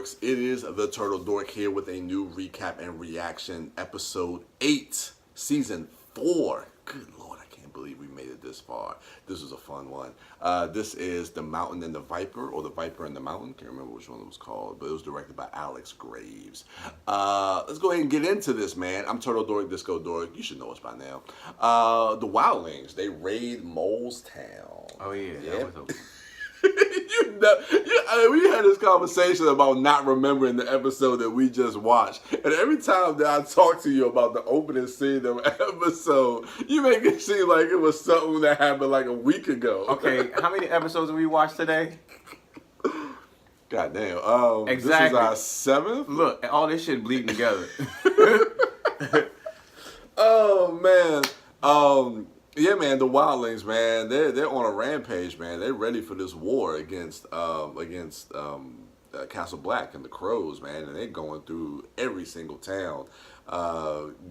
Dorks. It is the Turtle Dork here with a new recap and reaction, episode 8, season 4. Good Lord, I can't believe we made it this far. This was a fun one. This is The Mountain and the Viper, or The Viper and the Mountain. Can't remember which one it was called, but it was directed by Alex Graves. Let's go ahead and get into this, man. I'm Turtle Dork, Disco Dork. You should know us by now. The Wildlings, they raid Mole's Town. Oh, yeah. Yeah. That was We had this conversation about not remembering the episode that we just watched, and every time that I talk to you about the opening scene of an episode, you make it seem like it was something that happened like a week ago. Okay, how many episodes did we watch today? God damn. Exactly. This is our 7th? Look, all this shit bleeding together. Oh, man. Yeah, man, the Wildlings, man, they're on a rampage, man. They're ready for this war against Castle Black and the Crows, man, and they're going through every single town,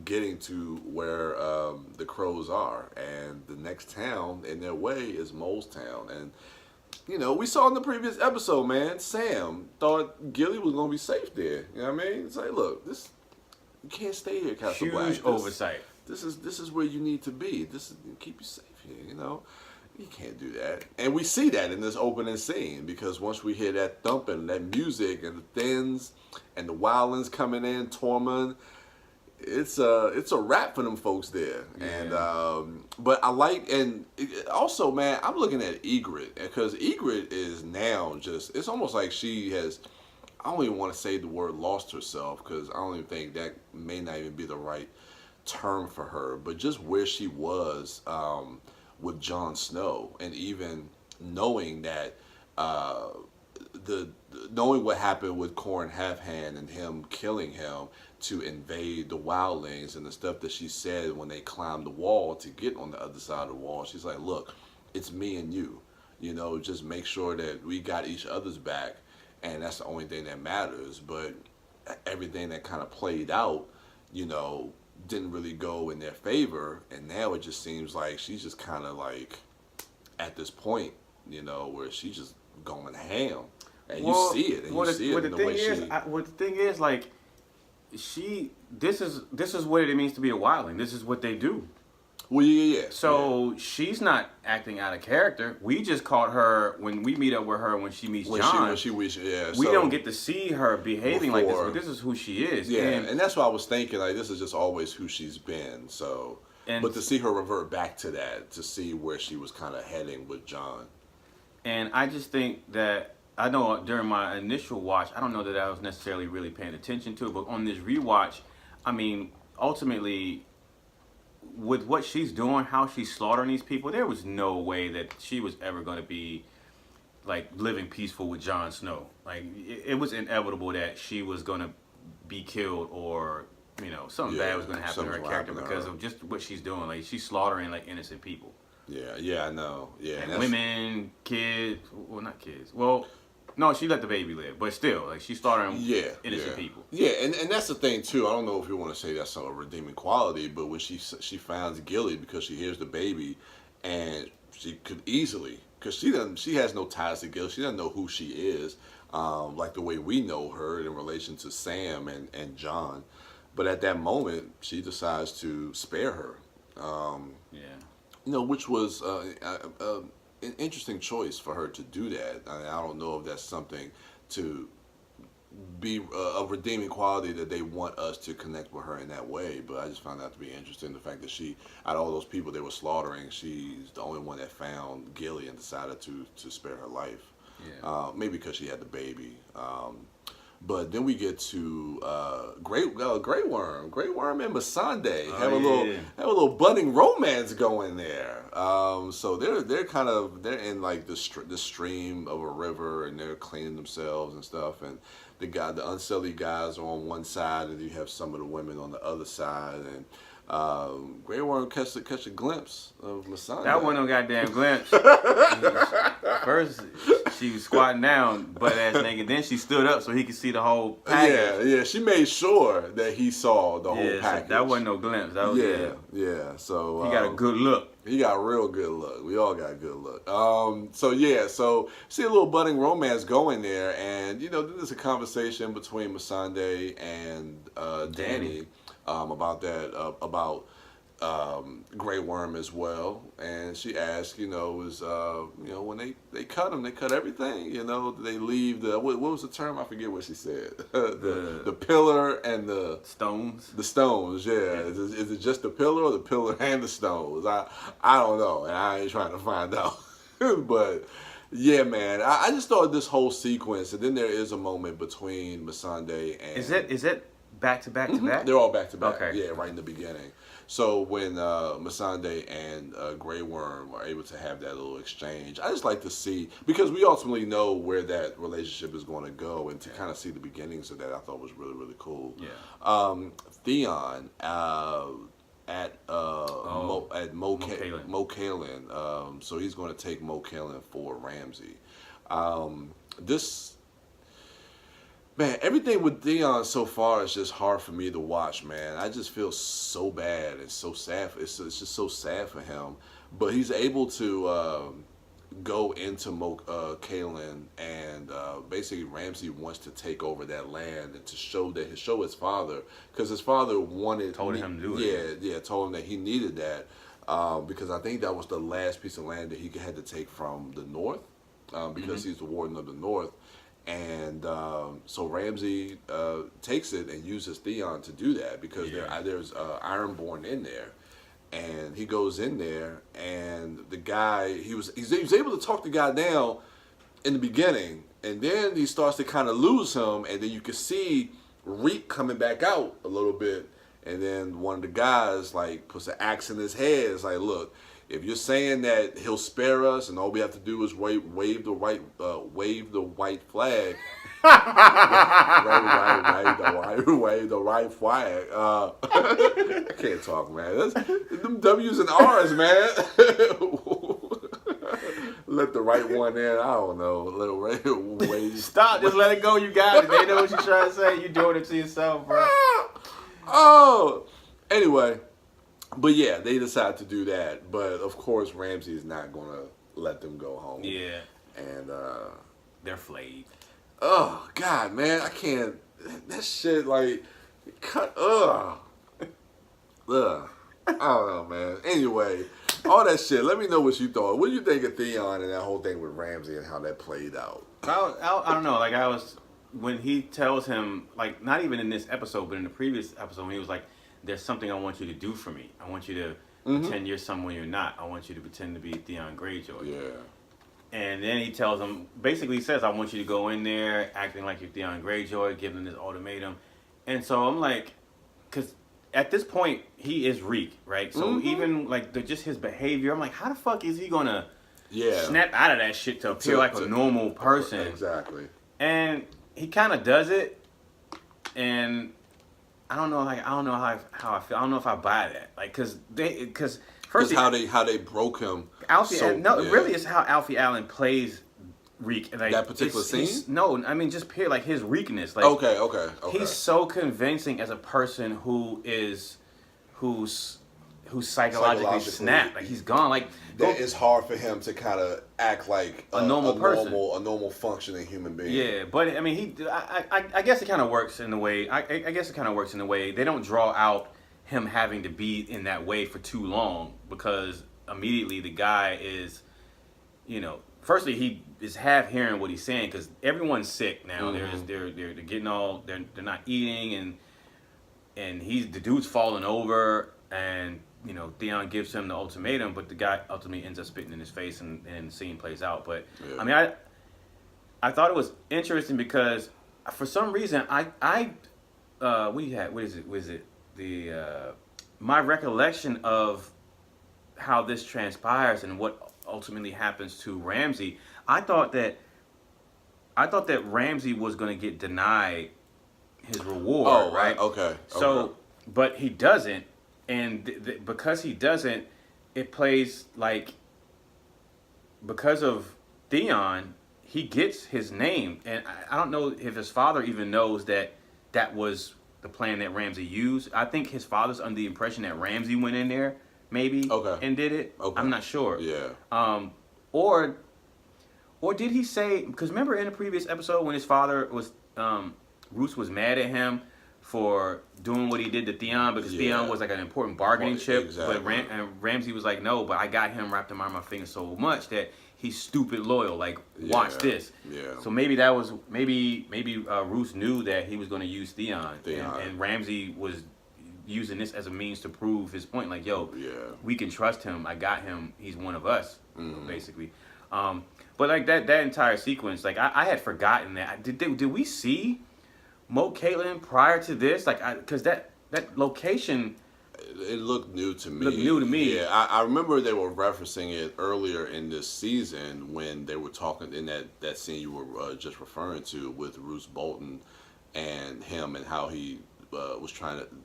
getting to where the Crows are, and the next town in their way is Mole's Town. And you know, we saw in the previous episode, man, Sam thought Gilly was gonna be safe there. You know what I mean? It's like, look, you can't stay here, Castle Black. Huge oversight. This is where you need to be. This is keep you safe here, you know. You can't do that. And we see that in this opening scene, because once we hear that thumping, that music, and the Thins and the Wildlings coming in, Tormund, it's a wrap for them folks there. Yeah. And but I like, and also, man, I'm looking at Ygritte, because Ygritte is now just, it's almost like she has, I don't even want to say the word lost herself, because I don't even think that may not even be the right term for her, but just where she was with Jon Snow, and even knowing that knowing what happened with Qhorin Halfhand and him killing him to invade the Wildlings, and the stuff that she said when they climbed the wall to get on the other side of the wall. She's like, look, it's me and you, you know, just make sure that we got each other's back, and that's the only thing that matters. But everything that kind of played out, you know, didn't really go in their favor, and now it just seems like she's just kind of like at this point, you know, where she's just going ham, and you see it, and you see it in the way she. Well, the thing is, like, this is what it means to be a wildling. This is what they do. Well, yeah. So she's not acting out of character. We just caught her when we meet up with her when she meets Jon. We don't get to see her behaving like this, but this is who she is. Yeah, and that's what I was thinking. Like, this is just always who she's been. So, but to see her revert back to that, to see where she was kind of heading with Jon. And I just think that, I know during my initial watch, I don't know that I was necessarily really paying attention to, but on this rewatch, I mean, ultimately, with what she's doing, how she's slaughtering these people, there was no way that she was ever going to be like living peaceful with Jon Snow. Like, it was inevitable that she was going to be killed, or, you know, something bad was going to happen to her character because of just what she's doing. Like, she's slaughtering like innocent people. Yeah, I know. Yeah, and women, kids. Well, not kids. Well, no, she let the baby live, but still, like, she's slaughtering innocent people. Yeah, and that's the thing too. I don't know if you want to say that's a redeeming quality, but when she finds Gilly, because she hears the baby, and she could easily, because she has no ties to Gilly. She doesn't know who she is, like the way we know her in relation to Sam and Jon. But at that moment, she decides to spare her. You know, which was an interesting choice for her to do that. I don't know if that's something to be a redeeming quality that they want us to connect with her in that way, but I just found that to be interesting, the fact that she, out of all those people they were slaughtering, she's the only one that found Gilly and decided to spare her life. Maybe because she had the baby. But then we get to Grey Worm and Missandei have a little budding romance going there. So they're in like the stream of a river, and they're cleaning themselves and stuff. And the unsullied guys are on one side, and you have some of the women on the other side. And Grey Worm catch a glimpse of Missandei. That wasn't no goddamn glimpse. First, she was squatting down, butt ass naked. Then she stood up so he could see the whole package. Yeah. She made sure that he saw the whole So package. that wasn't no glimpse. That was yeah. So he got a good look. He got a real good look. We all got a good look. So see a little budding romance going there, and then there's a conversation between Missandei and Danny about that about Grey Worm as well. And she asked, when they cut him, they cut everything. They leave the what was the term? I forget what she said. the pillar and the stones. The stones, yeah. Is it just the pillar or the pillar and the stones? I don't know, and I ain't trying to find out. But yeah, man, I just thought this whole sequence, and then there is a moment between Missandei and Is it back to back to back? They're all back to back. Okay. Yeah, right in the beginning. So when Missandei and Grey Worm are able to have that little exchange, I just like to see, because we ultimately know where that relationship is going to go, and to kind of see the beginnings of that, I thought was really, really cool. Yeah. Theon at Mo Kalen. So he's going to take Mo Kalen for Ramsay. Man, everything with Theon so far is just hard for me to watch, man. I just feel so bad and so sad. It's just so sad for him. But he's able to go into Kalen, and basically Ramsay wants to take over that land and to show his father, because his father told him to do it. Yeah, told him that he needed that because I think that was the last piece of land that he had to take from the north, because he's the warden of the north. And so Ramsay takes it and uses Theon to do that, because there's Ironborn in there. And he goes in there, and the guy, he was able to talk the guy down in the beginning, and then he starts to kind of lose him, and then you can see Reek coming back out a little bit, and then one of the guys puts an axe in his head. It's like, look, if you're saying that he'll spare us and all we have to do is wave the white flag, wave the right flag. I can't talk, man. Them W's and R's, man. Let the right one in. I don't know. Let it wave. Stop. Just let it go. You got it. They know what you're trying to say. You're doing it to yourself, bro. Anyway. But yeah, they decide to do that. But of course, Ramsay is not going to let them go home. Yeah. And they're flayed. Oh God, man, I can't. That shit, cut. I don't know, man. Anyway, all that shit. Let me know what you thought. What do you think of Theon and that whole thing with Ramsay and how that played out? I don't know. When he tells him, not even in this episode, but in the previous episode, when he was like, there's something I want you to do for me. I want you to pretend you're someone you're not. I want you to pretend to be Theon Greyjoy. Yeah. And then he tells him, basically says, I want you to go in there acting like you're Theon Greyjoy, giving him this ultimatum. And so I'm like, because at this point, he is Reek, right? So even just his behavior, I'm like, how the fuck is he going to snap out of that shit to appear like a normal person? Exactly. And he kind of does it, and I don't know how I feel. I don't know if I buy that. Because how they broke him. Really, it's how Alfie Allen plays Reek. That particular scene? No, I mean just pure his Reekness. Okay. He's so convincing as a person who's psychologically snapped. He's gone. It's hard for him to kind of act like a normal person, a normal functioning human being. Yeah, but I mean, I guess it kind of works in the way. I guess it kind of works in the way they don't draw out him having to be in that way for too long, because immediately the guy is, firstly he is half hearing what he's saying, because everyone's sick now. They're getting all they're not eating, and the dude's falling over, and Theon gives him the ultimatum, but the guy ultimately ends up spitting in his face, and the scene plays out. But I mean, I thought it was interesting because for some reason my recollection of how this transpires and what ultimately happens to Ramsay, I thought that Ramsay was going to get denied his reward. Oh, right? Okay. So, but he doesn't, and because he doesn't, it plays because of Theon, he gets his name, and I don't know if his father even knows that that was the plan that Ramsey used. I think his father's under the impression that Ramsey went in there maybe and did it. Okay. I'm not sure. Yeah. Or did he say? Because remember in the previous episode when his father was Roose was mad at him for doing what he did to Theon because Theon was like an important bargaining chip. Exactly. But Ramsey was like, no, but I got him wrapped around my finger so much that he's stupid loyal. Like, watch this. Yeah. So maybe that was maybe Roose knew that he was going to use Theon. And Ramsey was using this as a means to prove his point. Like, yo, we can trust him. I got him. He's one of us, basically. But like that entire sequence, like I had forgotten that. Did we see Mo Caitlin prior to this? Like, because that location. It looked new to me. Yeah, I remember they were referencing it earlier in this season when they were talking in that scene you were just referring to with Roose Bolton and him and how he was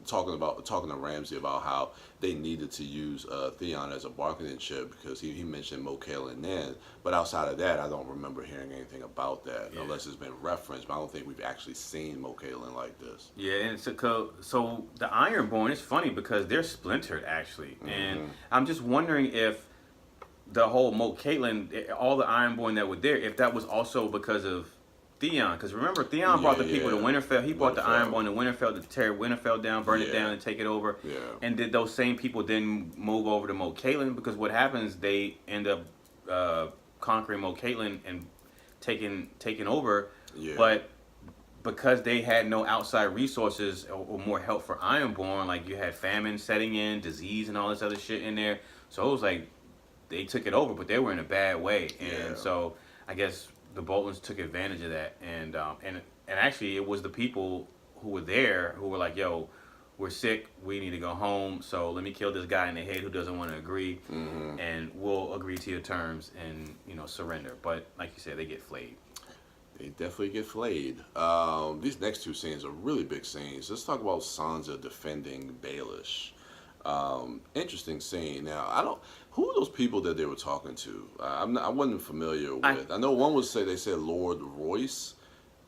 talking to Ramsey about how they needed to use Theon as a bargaining chip because he mentioned Mo Caitlin then. But outside of that, I don't remember hearing anything about that unless it's been referenced. But I don't think we've actually seen Mo Caitlin like this. Yeah, and so the Ironborn is funny because they're splintered actually, and I'm just wondering if the whole Mo Caitlin, all the Ironborn that were there, if that was also because of Theon, because remember Theon brought the people to Winterfell. He brought the Ironborn to Winterfell to tear Winterfell down, burn it down, and take it over. Yeah. And did those same people then move over to Mo Caitlin? Because what happens, they end up conquering Mo Caitlin and taking over. Yeah. But because they had no outside resources or more help for Ironborn, like you had famine setting in, disease, and all this other shit in there. So it was like they took it over, but they were in a bad way. And so I guess the Boltons took advantage of that, and actually it was the people who were there who were like, "Yo, we're sick. We need to go home. So let me kill this guy in the head who doesn't want to agree, and we'll agree to your terms and surrender." But like you said, they get flayed. They definitely get flayed. These next two scenes are really big scenes. Let's talk about Sansa defending Baelish. Interesting scene. Now, who are those people that they were talking to? I wasn't familiar with. I know one they said Lord Royce,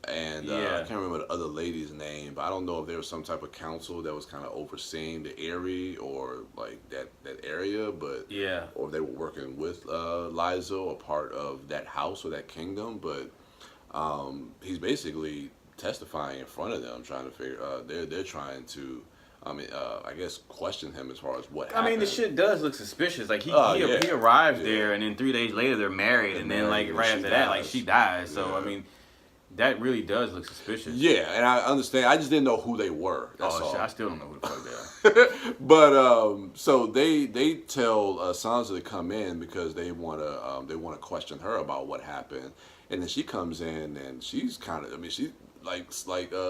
and I can't remember the other lady's name, but I don't know if there was some type of council that was kind of overseeing the area or like that area, but or they were working with Lysa or part of that house or that kingdom, but he's basically testifying in front of them, trying to figure. They're trying to. I guess question him as far as what happened. I mean, the shit does look suspicious. Like he arrives there, and then 3 days later they're married, and then like right after that, like she dies. So I mean, that really does look suspicious. Yeah, and I understand. I just didn't know who they were. That's all. Shit, I still don't know who the fuck they are. But so they tell Sansa to come in because they want to question her about what happened, and then she comes in and she's kind of. I mean, she's like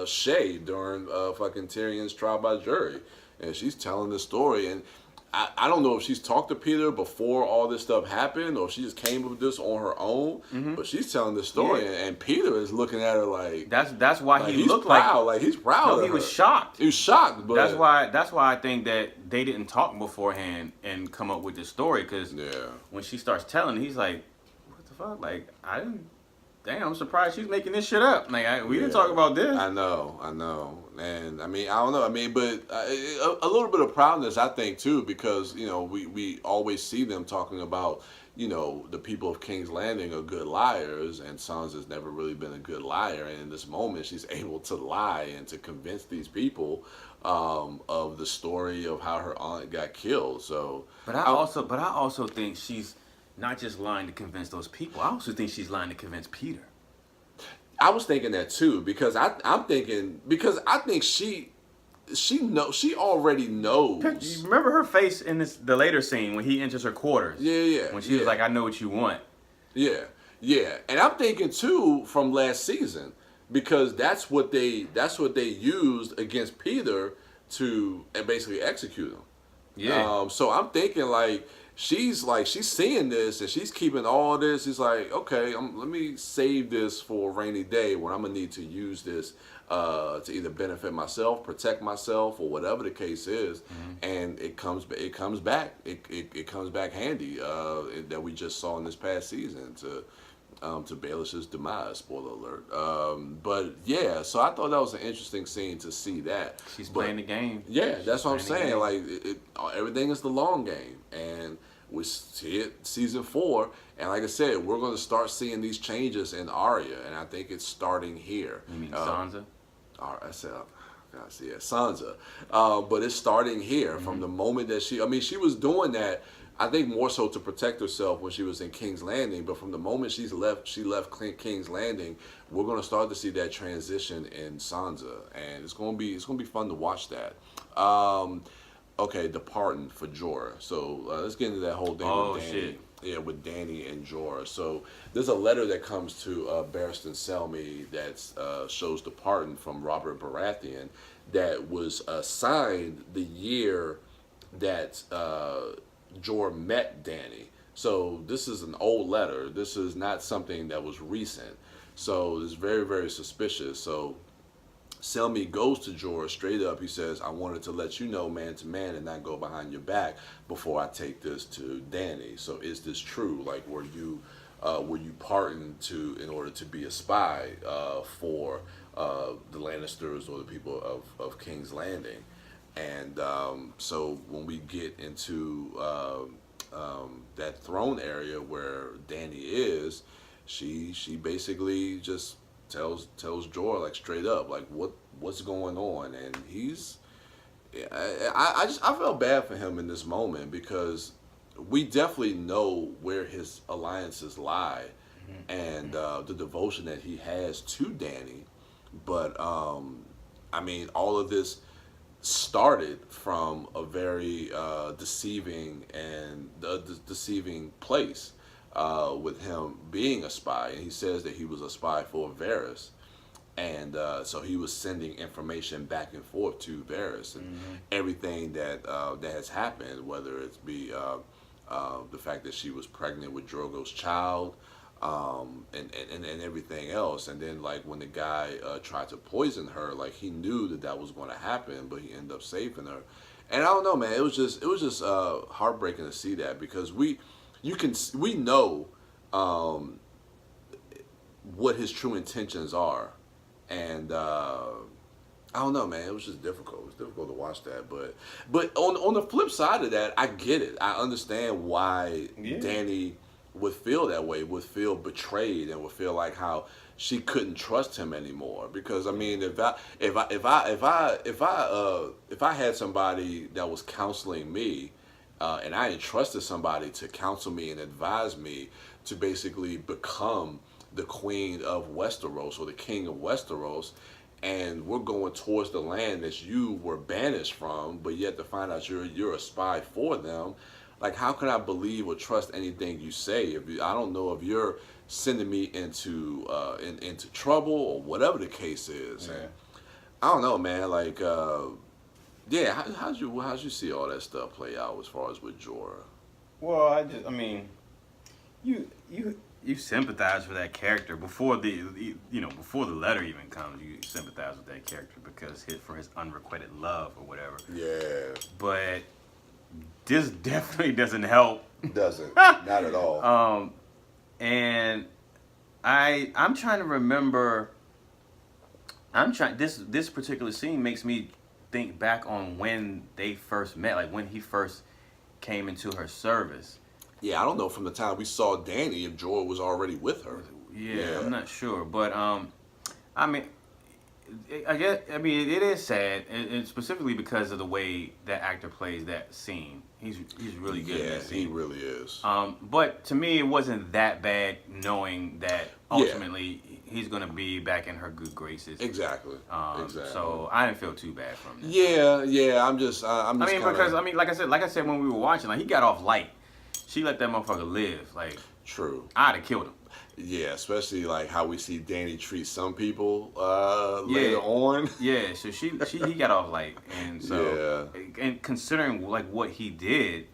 Shay during fucking Tyrion's trial by jury, and she's telling the story, and I don't know if she's talked to Peter before all this stuff happened or if she just came up with this on her own, but she's telling the story, and Peter is looking at her like that's why he looked proud, like he's proud. No, of he her. was shocked. He was shocked, but that's why I think that they didn't talk beforehand and come up with this story because when she starts telling, he's like, "What the fuck? Like I didn't." Damn, I'm surprised she's making this shit up. Like, we didn't talk about this. I know. And, I mean, I don't know. I mean, but a little bit of proudness, I think, too, because, we always see them talking about, the people of King's Landing are good liars, and Sansa's never really been a good liar. And in this moment, she's able to lie and to convince these people of the story of how her aunt got killed. So, But I also think she's not just lying to convince those people. I also think she's lying to convince Peter. I was thinking that too because I think she already knows. You remember her face in the later scene when he enters her quarters? Yeah. When she was like, "I know what you want." Yeah, and I'm thinking too from last season because that's what they used against Peter to basically execute him. Yeah. So I'm thinking like. She's seeing this and she's keeping all this. She's like, okay, let me save this for a rainy day when I'm gonna need to use this to either benefit myself, protect myself, or whatever the case is. And it comes back. It comes back handy that we just saw in this past season to to Baelish's demise. Spoiler alert. But yeah, so I thought that was an interesting scene to see that. She's But playing the game. yeah, She's that's what I'm playing the saying. game. Like everything is the long game, and we see it season 4. And like I said, we're going to start seeing these changes in Arya, and I think it's starting here. You mean Sansa? I said, gosh, yeah, Sansa. But it's starting here from the moment that she was doing that. I think more so to protect herself when she was in King's Landing. But from the moment she left King's Landing, we're going to start to see that transition in Sansa, and it's going to be fun to watch that. Okay, departing for Jorah. So let's get into that whole thing with Dany. Shit. Yeah, with Dany and Jorah. So there's a letter that comes to Barristan Selmy that shows the pardon from Robert Baratheon that was signed the year that Jorah met Dany. So this is an old letter. This is not something that was recent. So it's very, very suspicious. So Selmy goes to Jorah straight up. He says, I wanted to let you know man to man and not go behind your back before I take this to Dany. So is this true? Like, were you pardoned in order to be a spy for the Lannisters or the people of King's Landing? And so when we get into that throne area where Dany is, she basically just tells Jorah like straight up like what's going on, and I felt bad for him in this moment because we definitely know where his alliances lie and the devotion that he has to Dany, but I mean all of this started from a very deceiving place. With him being a spy, and he says that he was a spy for Varys, and so he was sending information back and forth to Varys and everything that has happened, whether it be the fact that she was pregnant with Drogo's child, and everything else, and then like when the guy tried to poison her, like he knew that was going to happen, but he ended up saving her, and I don't know, man, it was just heartbreaking to see that because we know what his true intentions are, and I don't know, man. It was just difficult. It was difficult to watch that, but on the flip side of that, I get it. I understand why Dany would feel that way, would feel betrayed, and would feel like how she couldn't trust him anymore. Because I mean, if I had somebody that was counseling me. And I entrusted somebody to counsel me and advise me to basically become the queen of Westeros or the king of Westeros, and we're going towards the land that you were banished from, but yet to find out you're a spy for them. Like, how can I believe or trust anything you say I don't know if you're sending me into trouble or whatever the case is? Yeah. And I don't know, man. Like. Yeah, how'd you see all that stuff play out as far as with Jorah? Well, I mean, you sympathize for that character before before the letter even comes. You sympathize with that character because for his unrequited love or whatever. Yeah, but this definitely doesn't help. Doesn't, not at all. And I'm trying to remember. This particular scene makes me think back on when they first met, like when he first came into her service. Yeah, I don't know from the time we saw Dany if Jorah was already with her. Yeah, I'm not sure, but I mean, it is sad, and specifically because of the way that actor plays that scene. He's really good in that scene. He really is. But to me, it wasn't that bad knowing that ultimately he's going to be back in her good graces. Exactly. Exactly. So I didn't feel too bad from that. Yeah. I'm just. Because like I said when we were watching, like he got off light. She let that motherfucker live. Like, true. I'd have killed him. Yeah, especially like how we see Dany treat some people later on. Yeah, so he got off light, and so and considering like what he did,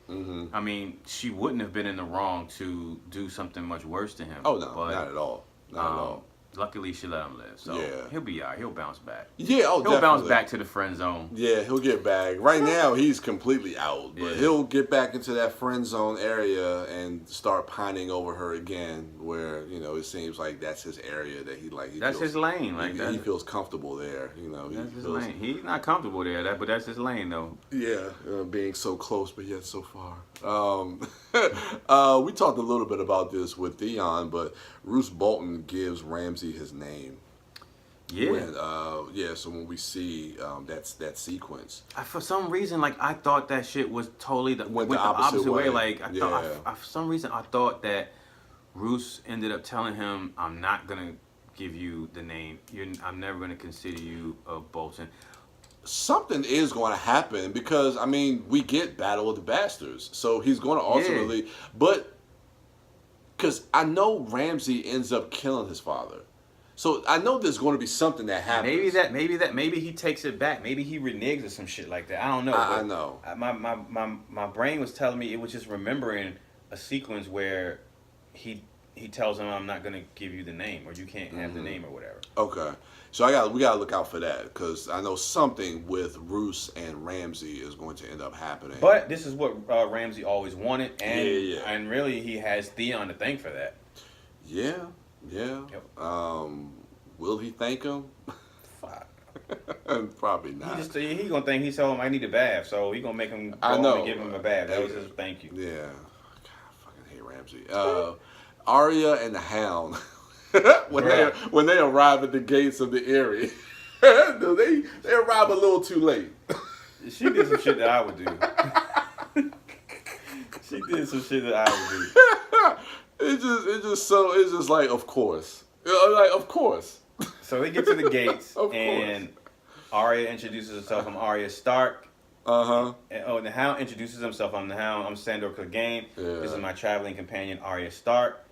I mean, she wouldn't have been in the wrong to do something much worse to him. Oh no, not at all. Not at all. luckily she let him live. So Yeah. he'll be all right. He'll bounce back. Yeah, oh, He'll bounce definitely. back to the friend zone. Yeah, he'll get back. Right now, he's completely out, but Yeah. he'll get back into that friend zone area and start pining over her again. Where it seems like that's his area that he like. That's his lane. Like he feels comfortable there. that's his feels, lane. He's not comfortable there, but that's his lane though. Yeah, being so close but yet so far. We talked a little bit about this with Theon, but Roose Bolton gives Ramsay his name. Yeah. So when we see that sequence, For some reason, like I thought that shit was totally went the the opposite way. way. Like I thought, Yeah. for some reason, I thought that Roose ended up telling him, "I'm not gonna give you the name. I'm never gonna consider you a Bolton." something is going to happen because we get Battle of the Bastards, so he's going to ultimately, but because I know Ramsay ends up killing his father. So I know there's going to be something that happens. Maybe he takes it back. Maybe he reneges or some shit like that. I don't know. I know. My brain was telling me it was just remembering a sequence where he tells him, "I'm not gonna give you the name, or you can't have the name, or whatever." Okay, so we gotta look out for that because I know something with Roose and Ramsay is going to end up happening. But this is what Ramsay always wanted, and Yeah. and really he has Theon to thank for that. Yeah. Yep. Will he thank him? Fuck. Probably not. He gonna think he told him I need a bath, so he gonna make him go I home know. and give him a bath. That was his thank you. Yeah. God, I fucking hate Ramsay. Arya and the Hound. when they arrive at the gates of the Eyrie, they arrive a little too late. She did some shit that I would do. She did some shit that I would do. It's just like of course. Like of course. So they get to the gates, Of and Arya introduces herself. I'm Arya Stark. Uh-huh. And the Hound introduces himself. I'm the Hound. I'm Sandor Clegane. Yeah. This is my traveling companion, Arya Stark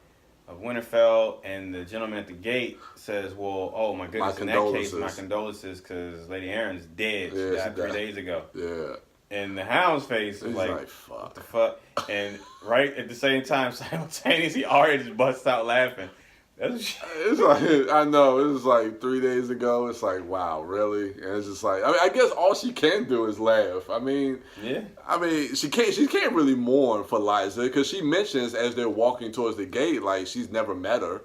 of Winterfell. And the gentleman at the gate says, "Well, oh my goodness, in that case, my condolences, because Lady Erin's dead. Yeah, She died 3 days ago." Yeah. And the Hound's face was He's like, fuck. "What the fuck?" And right at the same time, simultaneously, Arya just busts out laughing. It's like I know it's like 3 days ago. It's like wow, really? And it's just like I guess all she can do is laugh. Yeah. She can't really mourn for Liza because she mentions as they're walking towards the gate like she's never met her.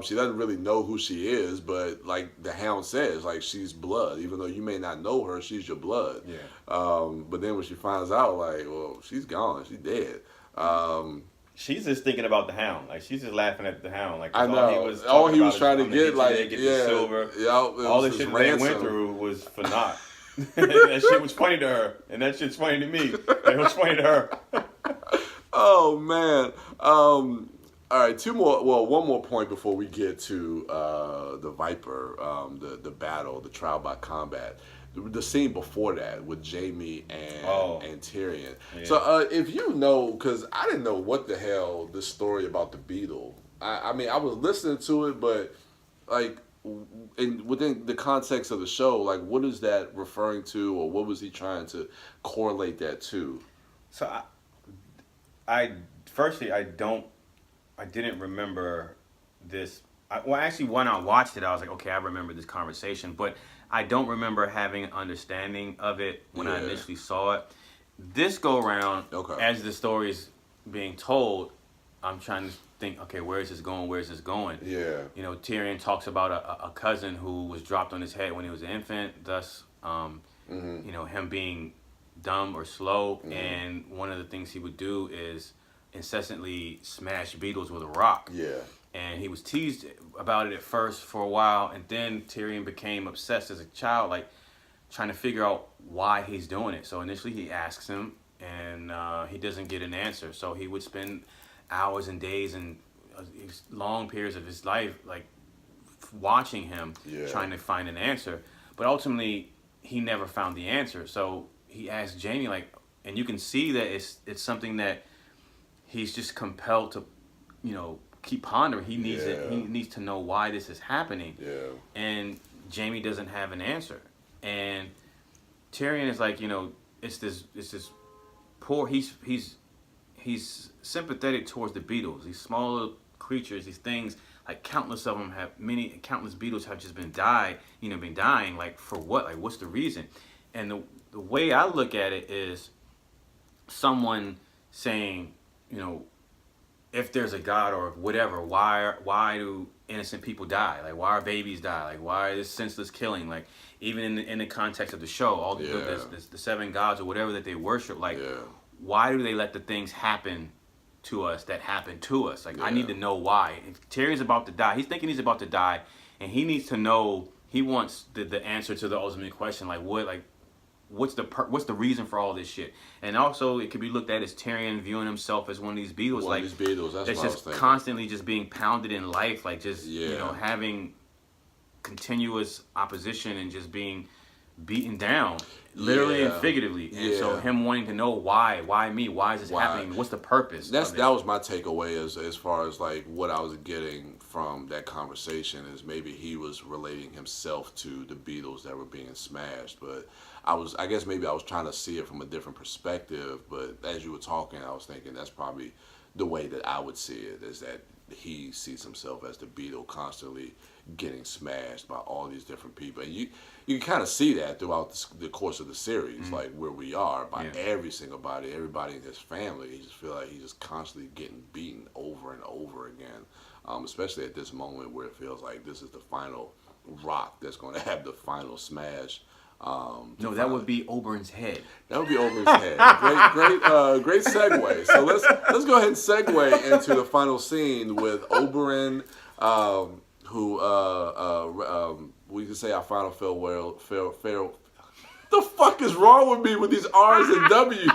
She doesn't really know who she is, but like the Hound says, like she's blood. Even though you may not know her, she's your blood. Yeah. But then when she finds out, like, well, she's gone. She's dead. She's just thinking about the Hound. Like she's just laughing at the Hound. Like I know. All He was trying to get, like, get yeah, the silver. yeah, All the shit that they went through was for naught. That shit was funny to her, and that shit's funny to me. It was funny to her. Oh man. All right, one more point before we get to the Viper, the battle, the trial by combat. The scene before that with Jaime and Tyrion. Yeah. So if you know, because I didn't know what the hell the story about the beetle. I was listening to it, but like within the context of the show, like what is that referring to, or what was he trying to correlate that to? So I didn't remember this. Actually, when I watched it, I was like, okay, I remember this conversation, but I don't remember having an understanding of it when I initially saw it. This go around, as the story is being told, I'm trying to think, okay, where is this going? Where is this going? Yeah. Tyrion talks about a cousin who was dropped on his head when he was an infant, thus, him being dumb or slow. And one of the things he would do is incessantly smash beetles with a rock. Yeah. And he was teased about it at first for a while, and then Tyrion became obsessed as a child, like trying to figure out why he's doing it. So initially he asks him, and he doesn't get an answer. So he would spend hours and days and long periods of his life, like watching him, trying to find an answer. But ultimately, he never found the answer. So he asked Jaime, like, and you can see that it's something that he's just compelled to, keep pondering. He needs it. He needs to know why this is happening. Yeah. And Jaime doesn't have an answer. And Tyrion is like, it's this poor. He's sympathetic towards the beetles. These smaller creatures, these things like countless of them have countless Beatles have just been dying. Like for what? Like what's the reason? And the way I look at it is someone saying, you know, if there's a God or whatever, why do innocent people die? Like why are babies die? Like why is senseless killing? Like even in the context of the show, all the seven gods or whatever that they worship, like why do they let the things happen to us that happen to us? Like I need to know why. If Terry's about to die, he's thinking he's about to die, and he needs to know. He wants the answer to the ultimate question, like what's the reason for all this shit? And also, it could be looked at as Tyrion viewing himself as one of these Beatles, That's what I was just thinking. constantly just being pounded in life, like just you know having continuous opposition and just being beaten down, literally and figuratively. And so him wanting to know why me, why is this happening? What's the purpose? That was my takeaway as far as like what I was getting from that conversation is maybe he was relating himself to the Beatles that were being smashed, but I guess maybe I was trying to see it from a different perspective. But as you were talking, I was thinking that's probably the way that I would see it, is that he sees himself as the Beatle constantly getting smashed by all these different people. And you can kind of see that throughout the course of the series, like where we are, by everybody in his family. You just feel like he's just constantly getting beaten over and over again, especially at this moment where it feels like this is the final rock that's going to have the final smash. No, that would be Oberyn's head. That would be Oberyn's head. Great segue. So let's go ahead and segue into the final scene with Oberyn, who we can say our final farewell. The fuck is wrong with me with these R's and W's?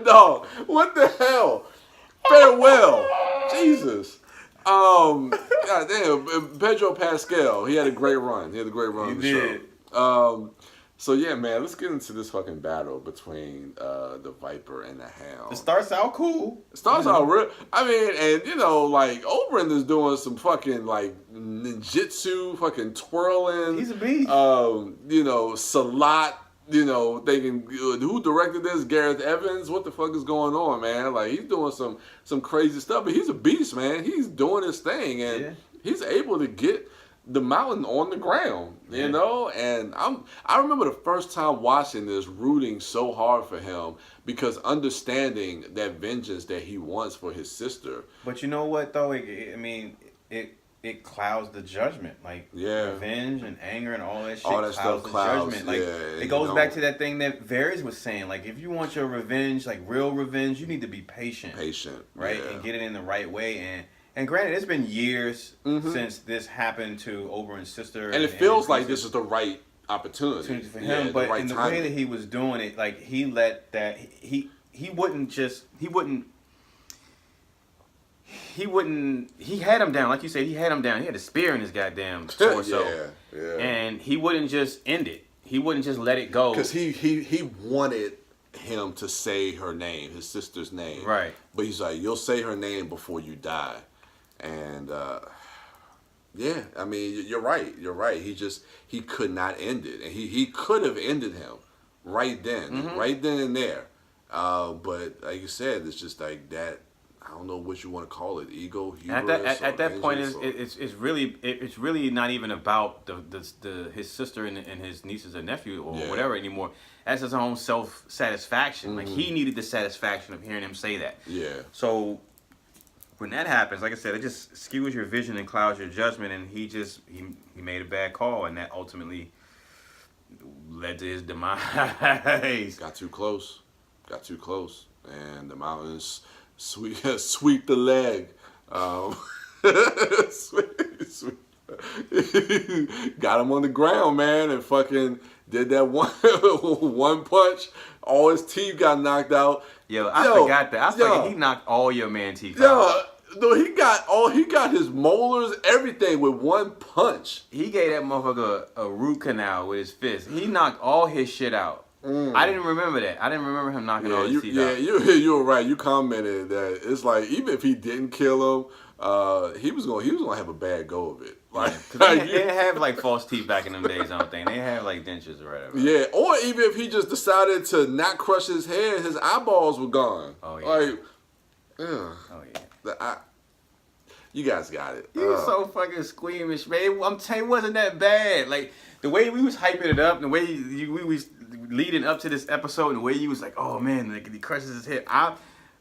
No, what the hell? Farewell, Jesus. God damn, Pedro Pascal. He had a great run. He on the show. So yeah, man, let's get into this fucking battle between the Viper and the Hound. It starts out cool. It starts out real. I mean, and you know, like Oberyn is doing some fucking like ninjutsu, fucking twirling. He's a beast. You know, Salat. You know, thinking who directed this? Gareth Evans. What the fuck is going on, man? Like he's doing some crazy stuff, but he's a beast, man. He's doing his thing, and he's able to get the mountain on the ground, you know. And I remember the first time watching this, rooting so hard for him because understanding that vengeance that he wants for his sister. But you know what though? It clouds the judgment, like revenge and anger and all that shit. All that clouds stuff clouds. Judgment. Like it goes back to that thing that Varys was saying. Like if you want your revenge, like real revenge, you need to be patient, right, and get it in the right way. And granted, it's been years since this happened to Oberyn's sister, and it feels like this is the right opportunity for him. But in the way that he was doing it, like he let that he wouldn't. He had him down, like you said. He had him down. He had a spear in his goddamn torso, and he wouldn't just end it. He wouldn't just let it go because he wanted him to say her name, his sister's name, right? But he's like, "You'll say her name before you die." And I mean, you're right. He could not end it, and he could have ended him right then, right then and there. But like you said, it's just like that. I don't know what you want to call it, ego, hubris. At that point, it's really not even about his sister and his nieces and nephew or whatever anymore. That's his own self satisfaction. Like he needed the satisfaction of hearing him say that. Yeah. So when that happens, like I said, it just skews your vision and clouds your judgment, and he made a bad call, and that ultimately led to his demise. Got too close, and the mountains sweep the leg. Got him on the ground, man, and fucking did that one punch. All his teeth got knocked out. I forgot that. I forgot he knocked all your man teeth out. No, he got his molars, everything with one punch. He gave that motherfucker a root canal with his fist. He knocked all his shit out. I didn't remember that. I didn't remember him knocking all his teeth out. You were right. You commented that it's like even if he didn't kill him, he was gonna have a bad go of it. Like they didn't have like false teeth back in them days. I don't think they had like dentures or whatever. Yeah, or even if he just decided to not crush his head, his eyeballs were gone. Oh yeah. Like, oh yeah. You guys got it. You was so fucking squeamish, man. I'm telling you, it wasn't that bad. Like, the way we was hyping it up, the way we was leading up to this episode, and the way you was like, oh man, like, he crushes his head.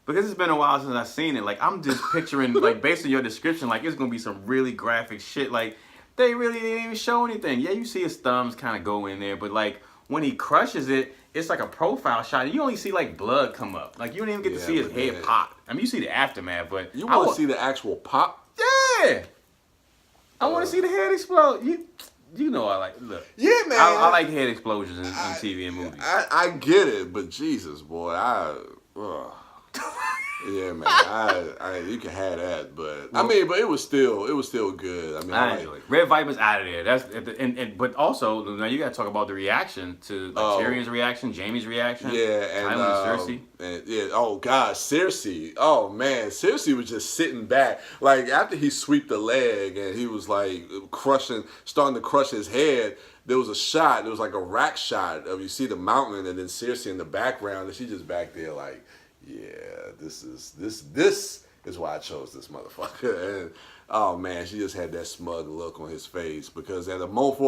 Because it's been a while since I've seen it, like, I'm just picturing, like, based on your description, like, it's gonna be some really graphic shit. Like, they really didn't even show anything. Yeah, you see his thumbs kind of go in there, but, like, when he crushes it, it's like a profile shot. You only see, like, blood come up. Like, you don't even get to see his head pop. I mean, you see the aftermath, but... You want to see the actual pop? Yeah! I want to see the head explode. You know I like... Look. Yeah, man. I like head explosions on TV and movies. I get it, but Jesus, boy, yeah, man. You can have that, but I mean, but it was still good. I mean, I enjoyed it. Red Viper's out of there. That's but also now you got to talk about the reaction to Tyrion's reaction, Jaime's reaction. Yeah, and Cersei. And, yeah. Oh God, Cersei. Oh man, Cersei was just sitting back. Like after he swept the leg and he was like starting to crush his head. There was a shot. There was like a rack shot of you see the mountain and then Cersei in the background, and she just back there like. Yeah, this is why I chose this motherfucker. And oh man, she just had that smug look on his face because for a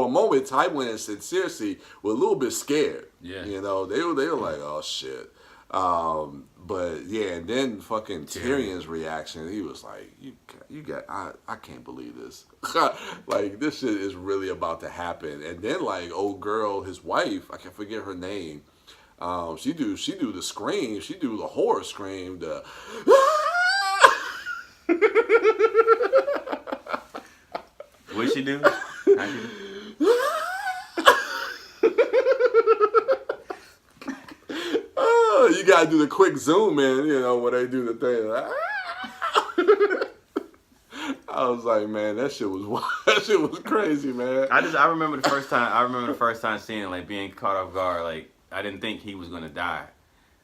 moment, Tywin and Cersei were a little bit scared. Yeah, you know, they were like, oh shit. But yeah, and then fucking Tyrion's reaction, he was like, you got, I can't believe this. Like this shit is really about to happen. And then like old girl, his wife, I can't forget her name. She do the scream. She do the horror scream. The what'd she do? Oh, you gotta do the quick zoom in. You know when they do the thing. I was like, man, that shit was crazy, man. I remember the first time seeing it, like being caught off guard, like. I didn't think he was gonna die,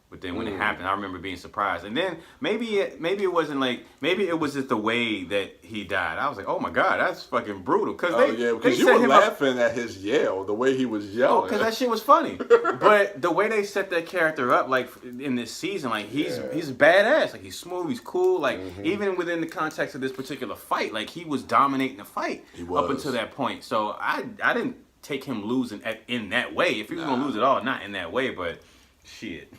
but then when it happened, I remember being surprised. And then maybe it wasn't like maybe it was just the way that he died. I was like, oh my god, that's fucking brutal. Because you were laughing at his yell, the way he was yelling. Because that shit was funny. But the way they set that character up, like in this season, like he's badass. Like he's smooth, he's cool. Like even within the context of this particular fight, like he was dominating the fight up until that point. So I didn't take him losing in that way. If he was gonna lose it all, not in that way, but shit.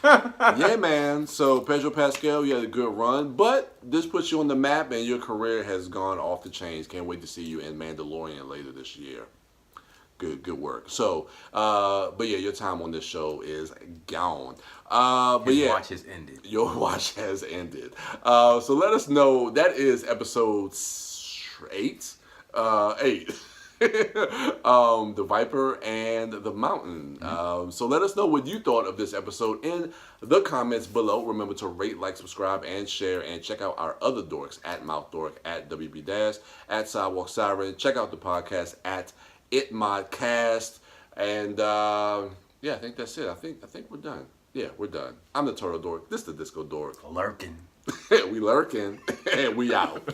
Yeah, man. So Pedro Pascal, you had a good run, but this puts you on the map, and your career has gone off the chains. Can't wait to see you in Mandalorian later this year. Good work. So, but yeah, your time on this show is gone. Your watch has ended. Your watch has ended. So let us know. That is episode 8. 8. The Viper and the Mountain. So let us know what you thought of this episode in the comments below. Remember to rate, like, subscribe, and share, and check out our other dorks at Mouth Dork, at WB Dash, at Sidewalk Siren. Check out the podcast at ItModcast. And yeah, I think that's it. I think we're done. Yeah, we're done. I'm the Turtle Dork. This is the Disco Dork. Lurking. We lurking, and we out.